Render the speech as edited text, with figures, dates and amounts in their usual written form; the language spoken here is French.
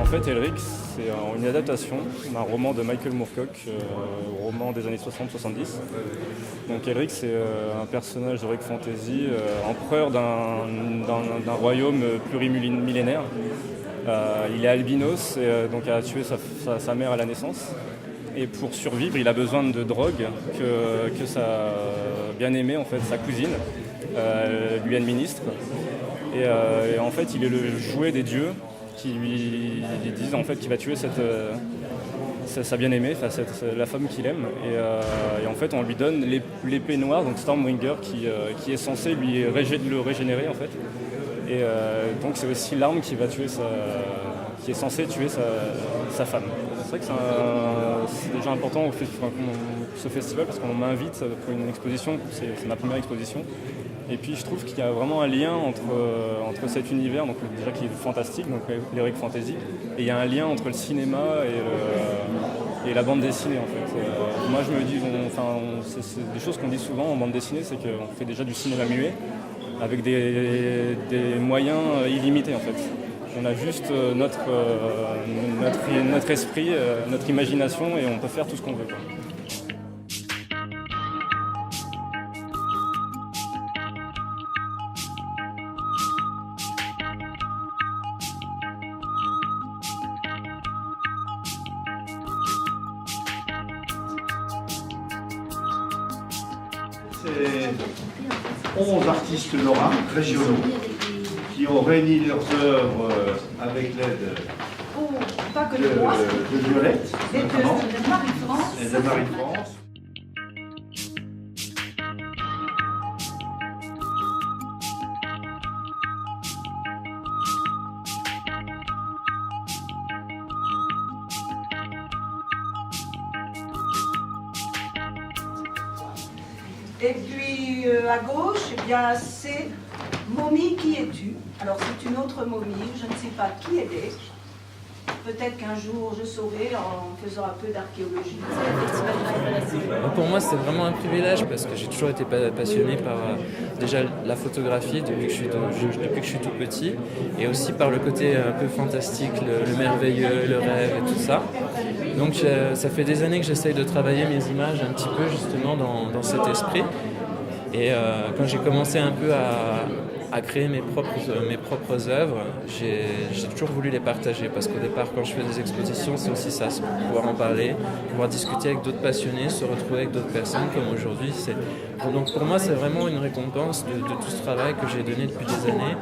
En fait, Elric, c'est une adaptation d'un roman de Michael Moorcock, roman des années 60-70. Donc Elric, c'est un personnage d'heroic fantasy, empereur d'un royaume plurimillénaire. Il est albinos et donc a tué sa mère à la naissance. Et pour survivre, il a besoin de drogue que sa bien-aimée, en fait, sa cousine, lui administre. Et en fait, il est le jouet des dieux qui lui disent en fait qu'il va tuer sa bien-aimée, la femme qu'il aime. Et en fait, on lui donne l'épée noire, donc Stormbringer, qui est censée le régénérer en fait. Et donc c'est aussi l'arme qui est censée tuer sa femme. C'est vrai que c'est déjà important ce festival parce qu'on m'invite pour une exposition, c'est ma première exposition. Et puis je trouve qu'il y a vraiment un lien entre cet univers, donc déjà qui est fantastique, donc l'heroic fantasy, et il y a un lien entre le cinéma et la bande dessinée en fait. Moi je me dis, c'est des choses qu'on dit souvent en bande dessinée, c'est qu'on fait déjà du cinéma muet avec des moyens illimités en fait. On a juste notre esprit, notre imagination et on peut faire tout ce qu'on veut, quoi. C'est 11 artistes lorrains, régionaux, qui ont réuni leurs œuvres avec l'aide de Violette, notamment, et de Marie-France. Et puis à gauche, eh bien, c'est Momie, qui es-tu? Alors c'est une autre momie, je ne sais pas qui elle est. Peut-être qu'un jour je saurai en faisant un peu d'archéologie. Pour moi, c'est vraiment un privilège parce que j'ai toujours été passionné par déjà la photographie depuis que je suis tout petit et aussi par le côté un peu fantastique, le merveilleux, le rêve et tout ça. Donc ça fait des années que j'essaye de travailler mes images un petit peu justement dans cet esprit. Et quand j'ai commencé un peu à créer mes propres œuvres, j'ai toujours voulu les partager parce qu'au départ, quand je fais des expositions, c'est aussi ça, c'est pour pouvoir en parler, pouvoir discuter avec d'autres passionnés, se retrouver avec d'autres personnes comme aujourd'hui. Donc pour moi, c'est vraiment une récompense de tout ce travail que j'ai donné depuis des années.